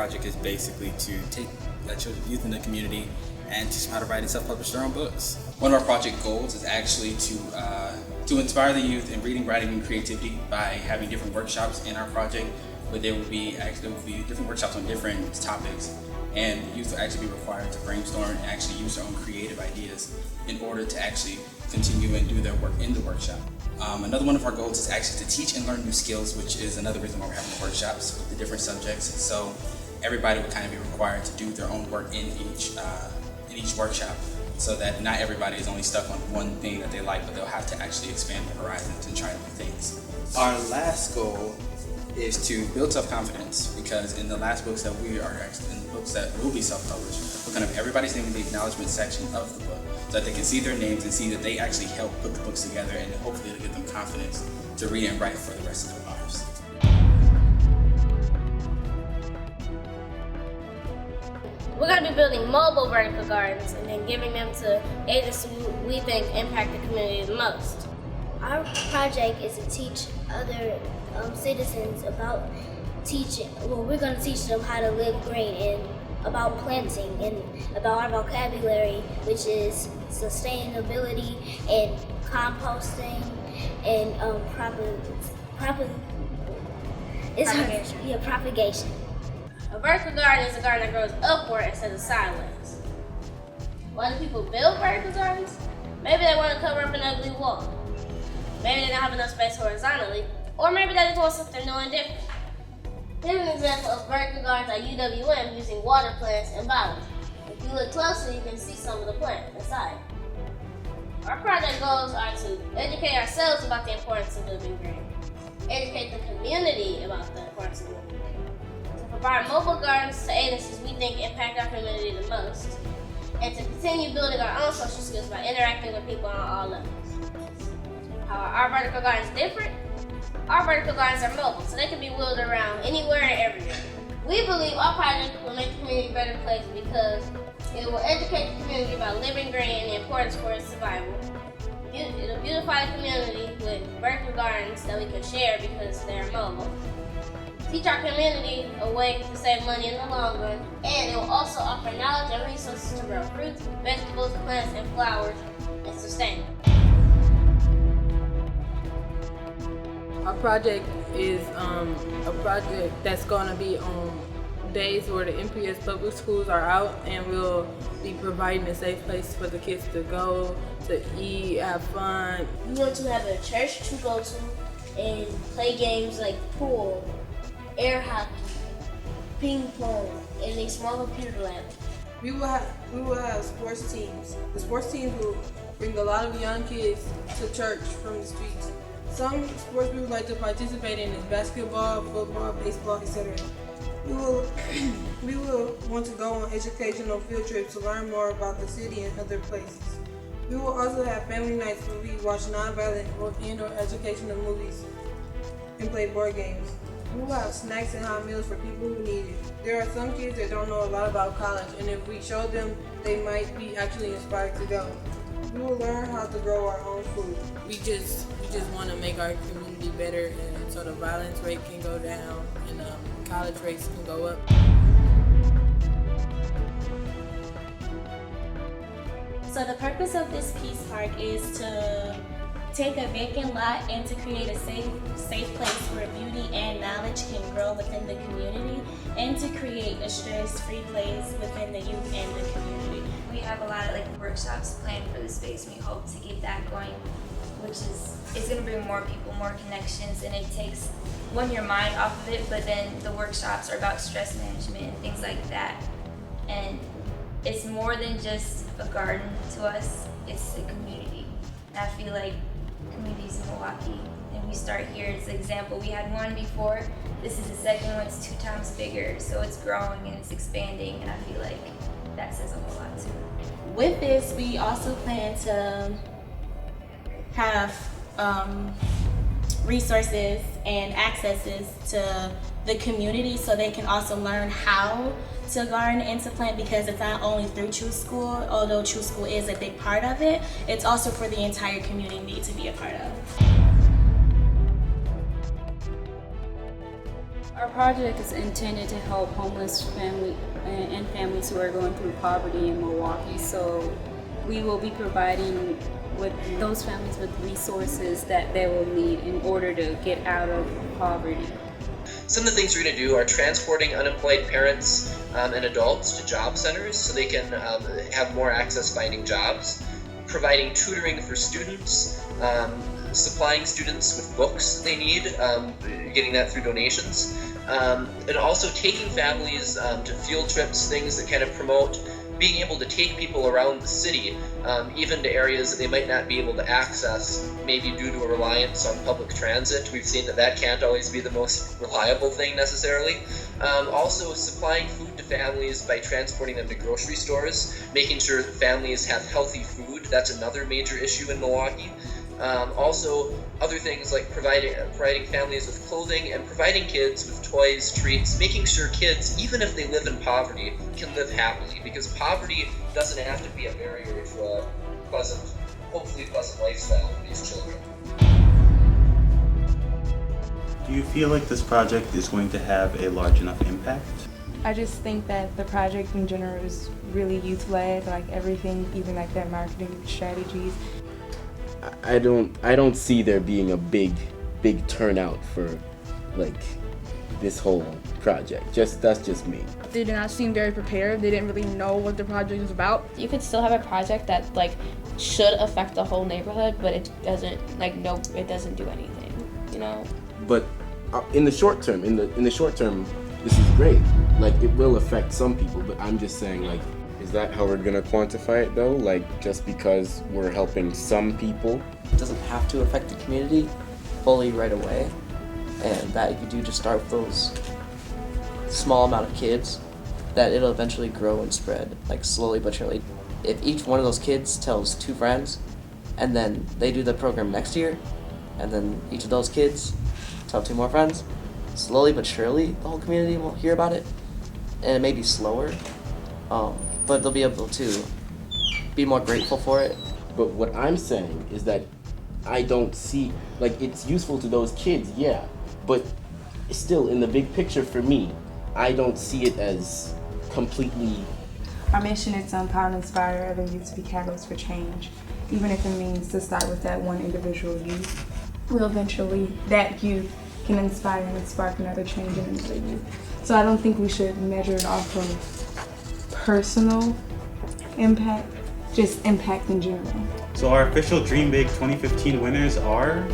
project is basically to take youth in the community and teach them how to write and self-publish their own books. One of our project goals is actually to inspire the youth in reading, writing, and creativity by having different workshops in our project, where there will be different workshops on different topics, and youth will actually be required to brainstorm and actually use their own creative ideas in order to actually continue and do their work in the workshop. Another one of our goals is actually to teach and learn new skills, which is another reason why we're having the workshops with the different subjects. So everybody would kind of be required to do their own work in each workshop, so that not everybody is only stuck on one thing that they like, but they'll have to actually expand their horizons and try new things. Our last goal is to build self-confidence, because in the last books that will be self-published, we're going to have everybody's name in the acknowledgement section of the book, so that they can see their names and see that they actually helped put the books together, and hopefully it'll give them confidence to read and write for the rest of their lives. We're going to be building mobile vertical gardens and then giving them to agencies we think impact the community the most. Our project is to teach other citizens about we're going to teach them how to live green and about planting and about our vocabulary, which is sustainability and composting and propagation. A vertical garden is a garden that grows upward instead of sideways. Why do people build vertical gardens? Maybe they want to cover up an ugly wall. Maybe they don't have enough space horizontally, or maybe they just want something new and different. Here's an example of vertical gardens at UWM using water plants and bottles. If you look closely, you can see some of the plants inside. Our project goals are to educate ourselves about the importance of living green, educate the community about the importance of living green, to provide mobile gardens to agencies we think impact our community the most, and to continue building our own social skills by interacting with people on all levels. How are our vertical gardens different? Our vertical gardens are mobile, so they can be wheeled around anywhere and everywhere. We believe our project will make the community a better place because it will educate the community about living green and the importance for its survival. It'll beautify the community with vertical gardens that we can share because they're mobile. Teach our community a way to save money in the long run, and it will also offer knowledge and resources to grow fruits, vegetables, plants, and flowers and sustain them. Our project is a project that's going to be on days where the MPS public schools are out, and we'll be providing a safe place for the kids to go, to eat, have fun. We want to have a church to go to and play games like pool, air hockey, ping pong, and a small computer lab. We will have sports teams. The sports teams will bring a lot of young kids to church from the streets. Some sports we would like to participate in is basketball, football, baseball, etc. We will want to go on educational field trips to learn more about the city and other places. We will also have family nights where we watch nonviolent and/or educational movies and play board games. We will have snacks and hot meals for people who need it. There are some kids that don't know a lot about college, and if we show them, they might be actually inspired to go. We will learn how to grow our own food. We just want to make our community better, and so the violence rate can go down and college rates can go up. So the purpose of this Peace Park is to take a vacant lot and to create a safe place where beauty and knowledge can grow within the community, and to create a stress-free place within the youth and the community. We have a lot of workshops planned for the space, and we hope to get that going, which it's going to bring more people, more connections, and it takes your mind off of it, but then the workshops are about stress management and things like that. And it's more than just a garden to us, it's a community. And I feel like communities in Milwaukee, and we start here as an example. We had one before, this is the second one, it's 2 times bigger, so it's growing and it's expanding, and I feel like that says a whole lot too. With this, we also plan to have resources and accesses to the community so they can also learn how to garden and to plant, because it's not only through True School, although True School is a big part of it, it's also for the entire community to be a part of. Our Our project is intended to help homeless and families who are going through poverty in Milwaukee. So we will be providing with those families with resources that they will need in order to get out of poverty. Some of the things we're going to do are transporting unemployed parents and adults to job centers so they can have more access finding jobs, providing tutoring for students, supplying students with books they need, getting that through donations, and also taking families to field trips, things that kind of promote being able to take people around the city, even to areas that they might not be able to access, maybe due to a reliance on public transit. We've seen that that can't always be the most reliable thing necessarily. Also supplying food to families by transporting them to grocery stores, making sure that families have healthy food. That's another major issue in Milwaukee. Also, other things like providing families with clothing and providing kids with toys, treats, making sure kids, even if they live in poverty, can live happily, because poverty doesn't have to be a barrier to a hopefully pleasant lifestyle for these children. Do you feel like this project is going to have a large enough impact? I just think that the project in general is really youth-led, like everything, even like their marketing strategies. I don't see there being a big turnout for like this whole project. That's just me. They did not seem very prepared. They didn't really know what the project was about. You could still have a project that like should affect the whole neighborhood, but it doesn't it doesn't do anything, you know? But in the short term, this is great. Like it will affect some people, but I'm just saying like, is that how we're gonna quantify it though? Like just because we're helping some people? It doesn't have to affect the community fully right away, and that if you do just start with those small amount of kids, that it'll eventually grow and spread, like slowly but surely. If each one of those kids tells 2 friends, and then they do the program next year, and then each of those kids tell 2 more friends, slowly but surely the whole community will hear about it, and it may be slower, but they'll be able to be more grateful for it. But what I'm saying is that I don't see, like it's useful to those kids, yeah, but still in the big picture for me, I don't see it as completely. Our mission is to empower and inspire other youth to be catalysts for change, even if it means to start with that one individual youth. That youth can inspire and spark another change in another youth. So I don't think we should measure it off of personal impact, just impact in general. So our official DreamBig 2015 winners are